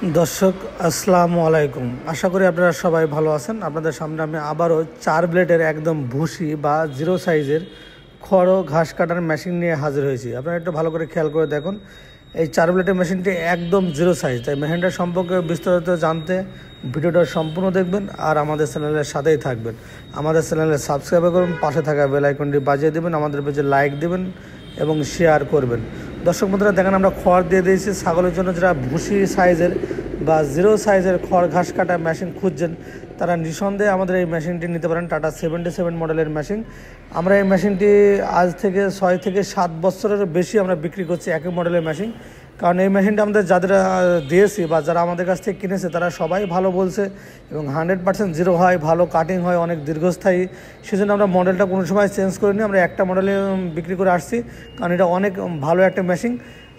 দর্শক আসসালামু আলাইকুম। আশা করি আপনারা সবাই ভালো আছেন। আপনাদের সামনে আমি আবারও 4 ব্লেডের একদম ভুসি বা জিরো সাইজের খড় ও ঘাস কাটার মেশিন নিয়ে হাজির হয়েছি। আপনারা একটু ভালো করে খেয়াল করে দেখুন, এই 4 ব্লেডের মেশিনটি একদম জিরো সাইজ। তাই মেশিনটা সম্পর্কে বিস্তারিত জানতে ভিডিওটা সম্পূর্ণ দেখবেন আর আমাদের চ্যানেলের সাথেই থাকবেন। আমাদের চ্যানেলে সাবস্ক্রাইব করুন, পাশে থাকা বেল আইকনটি বাজিয়ে দেবেন, আমাদের পেজে লাইক দেবেন এবং শেয়ার করবেন। দর্শক বন্ধুরা দেখেন, আমরা খড় দিয়ে দিয়েছি ছাগলের জন্য। যারা ভুসি সাইজের বা জিরো সাইজের খড় ঘাস কাটা মেশিন খুঁজছেন তারা নিঃসন্দেহে আমাদের এই মেশিনটি নিতে পারেন। টাটা 77 মডেলের মেশিন। আমরা এই মেশিনটি আজ থেকে 6 থেকে 7 বছরের বেশি আমরা বিক্রি করছি একই মডেলের মেশিন। কারণ এই মেশিনটা আমাদের যাদের দিয়েছি বা যারা আমাদের কাছ থেকে কিনেছে তারা সবাই ভালো বলছে এবং 100% জিরো হয়, ভালো কাটিং হয়, অনেক দীর্ঘস্থায়ী। সেজন্য আমরা মডেলটা কোনো সময় চেঞ্জ করিনি, আমরা একটা মডেলে বিক্রি করে আসছি। কারণ এটা অনেক ভালো একটা মেশিন,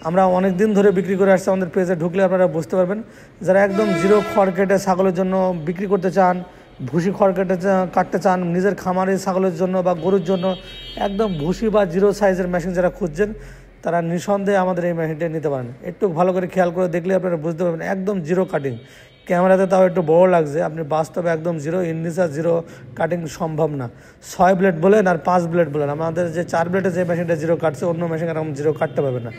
আমরা অনেক দিন ধরে বিক্রি করে আসছি। আমাদের পেজে ঢুকলে আপনারা বুঝতে পারবেন। যারা একদম জিরো খড় কেটে ছাগলের জন্য বিক্রি করতে চান, ভুসি খড় কাটতে চান নিজের খামারে ছাগলের জন্য বা গরুর জন্য, একদম ভুসি বা জিরো সাইজের মেশিন যারা খুঁজছেন তারা নিঃসন্দেহে আমাদের এই মেশিনটা নিতে পারেন। একটু ভালো করে খেয়াল করে দেখলে আপনারা বুঝতে পারবেন একদম জিরো কাটিং। ক্যামেরাতে তাও একটু বড় লাগছে, আপনি বাস্তবে একদম জিরো ইন্ডিসা জিরো কাটিং সম্ভব না। 6 ব্লেড বলেন আর 5 ব্লেড বলেন, আমাদের যে 4 ব্লেডে যে মেশিনটা জিরো কাটছে অন্য মেশিন এরকম জিরো কাটতে পারবে না।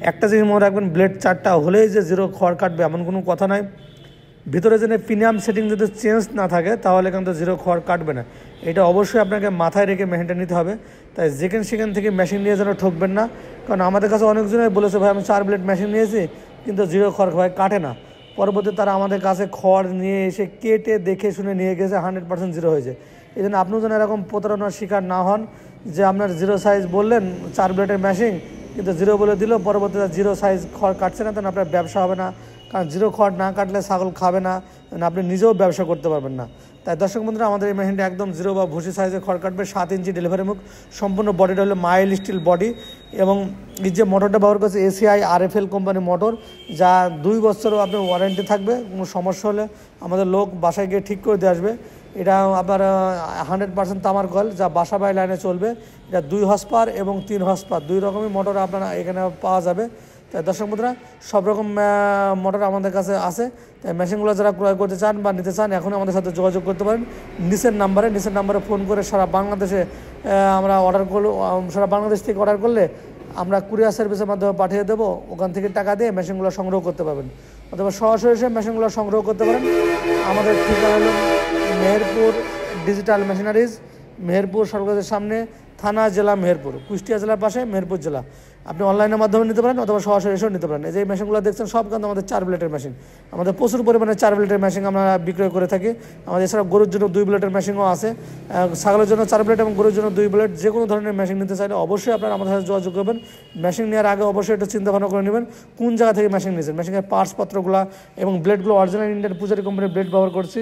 একটা জিনিস মনে রাখবেন, ব্লেড 4টা হলেই যে জিরো খড় কাটবে এমন কোনো কথা নয়। ভিতরে যেন প্রিমিয়াম সেটিং যদি চেঞ্জ না থাকে তাহলে কিন্তু জিরো খড় কাটবে না। এটা অবশ্যই আপনাকে মাথায় রেখে মেশিনটা নিতে হবে। তাই সেখান থেকে মেশিন নিয়ে যেন ঠকবেন না। কারণ আমাদের কাছে অনেকজনই বলেছে, ভাই আমি 4 ব্লেড মেশিন নিয়েছি কিন্তু জিরো খড় ভাই কাটে না। পরবর্তী তারা আমাদের কাছে খড় নিয়ে এসে কেটে দেখে শুনে নিয়ে গেছে, 100% জিরো হয়েছে। এই জন্য আপনিও যেন এরকম প্রতারণার শিকার না হন যে আপনার জিরো সাইজ বললেন 4 ব্লেডের মেশিন কিন্তু জিরো বলে দিল, পরবর্তীতে জিরো সাইজ খড় কাটছে না, তখন আপনার ব্যবসা হবে না। কারণ জিরো খড় না কাটলে ছাগল খাবে না, আপনি নিজেও ব্যবসা করতে পারবেন না। তাই দর্শক বন্ধুরা, আমাদের এই মেশিনটা একদম জিরো বা ভুসি সাইজে খড় কাটবে। 7 ইঞ্চি ডেলিভারি মুখ, সম্পূর্ণ বডিটা হলো মাইল স্টিল বডি এবং এই যে মোটরটা ব্যবহার করছে এসিআই RFL কোম্পানি মোটর, যা 2 বছরও আপনার ওয়ারেন্টি থাকবে। কোনো সমস্যা হলে আমাদের লোক বাসায় গিয়ে ঠিক করে দিয়ে আসবে। এটা আপনার 100% তামার কয়েল, যা বাসা বাড়ি লাইনে চলবে। এটা 2 হর্স পাওয়ার এবং 3 হর্স পাওয়ার, 2 রকমই মোটর আপনারা এখানে পাওয়া যাবে। তাই দর্শক বন্ধুরা, সব রকম মোটর আমাদের কাছে আছে। তাই মেশিনগুলো যারা ক্রয় করতে চান বা নিতে চান এখন আমাদের সাথে যোগাযোগ করতে পারেন নিচের নাম্বারে ফোন করে সারা বাংলাদেশে আমরা অর্ডার করলে, সারা বাংলাদেশ থেকে অর্ডার করলে আমরা কুরিয়ার সার্ভিসের মাধ্যমে পাঠিয়ে দেবো। ওখান থেকে টাকা দিয়ে মেশিনগুলো সংগ্রহ করতে পারবেন, অথবা সরাসরি এসে মেশিনগুলো সংগ্রহ করতে পারেন। আমাদের ঠিকানা হলো মেহেরপুর ডিজিটাল মেশিনারিজ, মেহেরপুর সরকারের সামনে, থানা জেলা মেহেরপুর, কুষ্টিয়া জেলার পাশে মেহেরপুর জেলা। আপনি অনলাইনের মাধ্যমে নিতে পারেন অথবা সরাসরি এসেও নিতে পারেন। এই যে মেশিনগুলো দেখছেন সব কিন্তু আমাদের 4 ব্লেডের মেশিন। আমাদের প্রচুর পরিমাণে 4 ব্লেডের মেশিন আমরা বিক্রয় করে থাকি। আমাদের এছাড়া গরুর জন্য 2 ব্লেডের মেশিনও আছে। ছাগলের জন্য 4 ব্লেড এবং গরুর জন্য 2 ব্লেড। যে কোনো ধরনের মেশিন নিতে চাইলে অবশ্যই আপনারা আমাদের সাথে যোগাযোগ করবেন। মেশিন নেওয়ার আগে অবশ্যই একটু চিন্তা ভাবনা করে নেবেন কোন জায়গা থেকে মেশিন নিয়েছেন, মেশিনের পার্টসপত্রগুলো এবং ব্লেডগুলো অরিজিনাল ইন্ডিয়ান পূজারি কোম্পানির ব্লেড ব্যবহার করছি।